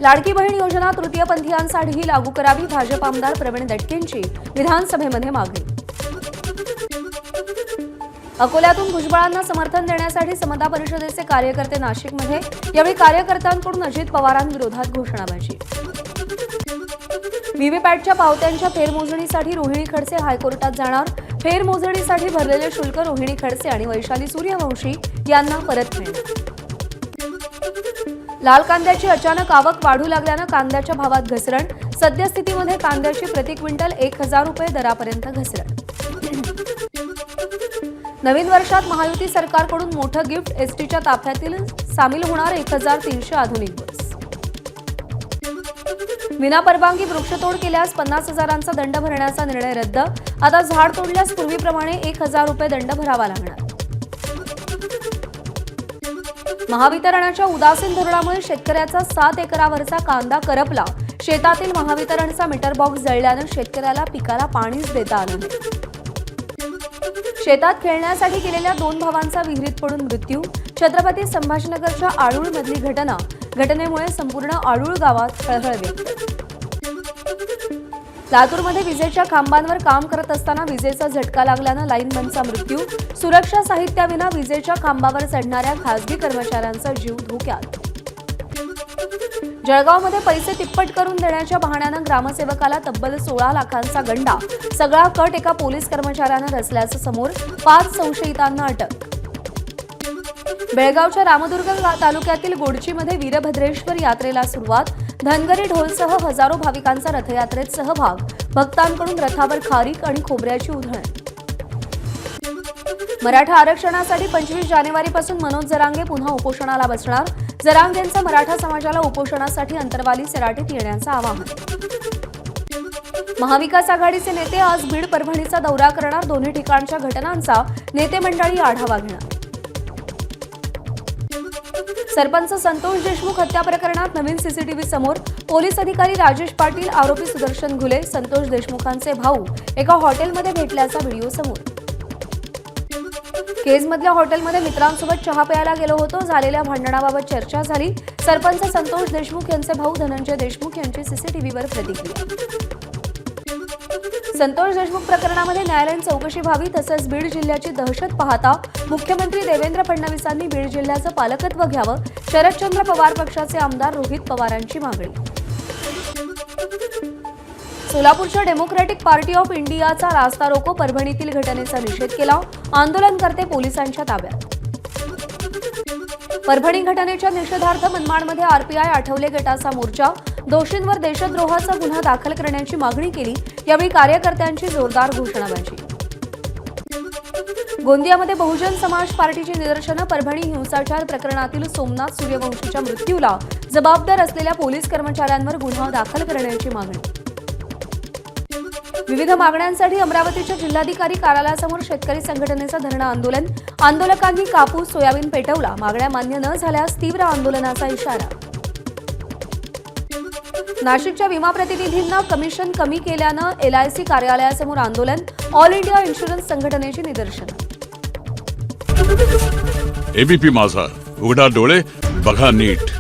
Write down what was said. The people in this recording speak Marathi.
लाडकी बहीण योजना तृतीयपंथीयांसाठी लागू करावी, भाजप आमदार प्रवीण दटकेंची विधानसभेमध्ये मागणी. अकोल्यातून भुजबळांना समर्थन देण्यासाठी समता परिषदेचे कार्यकर्ते नाशिकमध्ये. यावेळी कार्यकर्त्यांकडून अजित पवारांविरोधात घोषणाबाजी. व्हीव्हीपॅटच्या पावत्यांच्या फेरमोजणीसाठी रोहिणी खडसे हायकोर्टात जाणार. फेरमोजणीसाठी भरलेले शुल्क रोहिणी खडसे आणि वैशाली सूर्यवंशी यांना परत मिळणार. लाल कांद्याची अचानक आवक वाढू लागल्यानं कांद्याच्या भावात घसरण. सद्यस्थितीमध्ये कांद्याची प्रति क्विंटल 1000 रुपये दरापर्यंत घसरण. नवीन वर्षात महायुती सरकारकडून मोठं गिफ्ट. एसटीच्या ताफ्यातील सामील होणार 1300 आधुनिक बस. विनापरवानगी वृक्षतोड केल्यास 50,000चा दंड भरण्याचा निर्णय रद्द. आता झाड तोडल्यास पूर्वीप्रमाणे 1000 रुपये दंड भरावा लागणार. महावितरणच्या उदासीन धोरणामुळे शेतकऱ्याचा 7 एकरावरचा कांदा करपला. शेतातील महावितरणचा मीटर बॉक्स जळल्यानं शेतकऱ्याला पिकाला पाणीच देता आलं नाही. शेतात खेळण्यासाठी गेलेल्या 2 भावांचा विहिरीत पडून मृत्यू. छत्रपती संभाजीनगरच्या आळूळमधली घटना. घटनेमुळे संपूर्ण आळूळ गावात हळहळ व्यक्त. लातूरमध्ये विजेच्या खांबांवर काम करत असताना विजेचा झटका लागल्यानं लाईनमनचा मृत्यू. सुरक्षा साहित्याविना विजेच्या खांबावर चढणाऱ्या खासगी कर्मचाऱ्यांचा जीव धोक्यात. जळगावमध्ये पैसे तिप्पट करून देण्याच्या बहाण्यानं ग्रामसेवकाला तब्बल 16 लाखांचा गंडा. सगळा कट एका पोलीस कर्मचाऱ्यानं रचल्याचं समोर. 5 संशयितांना अटक. बेळगावच्या रामदुर्ग तालुक्यातील गोडचीमध्ये वीरभद्रेश्वर यात्रेला सुरुवात. धनगरी ढोलसह हजारो भाविकांचा रथयात्रेत सहभाग. भक्तांकडून रथावर खारीक आणि खोबऱ्याची उधळण. मराठा आरक्षणासाठी 25 जानेवारीपासून मनोज जरांगे पुन्हा उपोषणाला बसणार. जरांगेंचं मराठा समाजाला उपोषणासाठी अंतरवाली सराटीत येण्याचं आवाहन. महाविकास आघाडीचे नेते आज बीड परभणीचा दौरा करणार. दोन्ही ठिकाणच्या घटनांचा नेते मंडळी आढावा घेणार. सरपंच संतोष देशमुख हत्या प्रकरणात नवीन सीसीटीव्ही समोर. पोलीस अधिकारी राजेश पाटील, आरोपी सुदर्शन घुले, संतोष देशमुखांचे भाऊ एका हॉटेलमध्ये भेटल्याचा व्हिडिओ समोर. केजमधल्या हॉटेलमध्ये मित्रांसोबत चहा प्यायला गेलो होतो. झालेल्या भांडणाबाबत चर्चा झाली. सरपंच संतोष देशमुख यांचे भाऊ धनंजय देशमुख यांची सीसीटीव्हीवर प्रतिक्रिया. संतोष देशमुख प्रकरणामध्ये न्यायालयीन चौकशी व्हावी तसंच बीड जिल्ह्याची दहशत पाहता मुख्यमंत्री देवेंद्र फडणवीसांनी बीड जिल्ह्याचं पालकत्व घ्यावं. शरदचंद्र पवार पक्षाचे आमदार रोहित पवारांची मागणी. सोलापूरच्या डेमोक्रॅटिक पार्टी ऑफ इंडियाचा रास्ता रोको. परभणीतील घटनेचा निषेध केला. आंदोलनकर्ते पोलिसांच्या ताब्यात. परभणी घटनेच्या निषेधार्थ मनमाडमध्ये आरपीआय आठवले गटाचा मोर्चा. दोषींवर देशद्रोहाचा गुन्हा दाखल करण्याची मागणी केली. यावेळी कार्यकर्त्यांची जोरदार घोषणाबाजी. गोंदियामध्ये बहुजन समाज पार्टीची निदर्शनं. परभणी हिंसाचार प्रकरणातील सोमनाथ सूर्यवंशीच्या मृत्यूला जबाबदार असलेल्या पोलीस कर्मचाऱ्यांवर गुन्हा दाखल करण्याची मागणी. विविध मागण्यांसाठी अमरावतीच्या जिल्हाधिकारी कार्यालयासमोर शेतकरी संघटनेचं धरणं आंदोलन. आंदोलकांनी कापूस सोयाबीन पेटवला. मागण्या मान्य न झाल्यास तीव्र आंदोलनाचा इशारा. नाशिकच्या विमा प्रतिनिधींना कमिशन कमी केल्यानं LIC कार्यालयासमोर आंदोलन. ऑल इंडिया इन्शुरन्स संघटनेची निदर्शनं. ABP माझा, उघडा डोळे बघा नीट.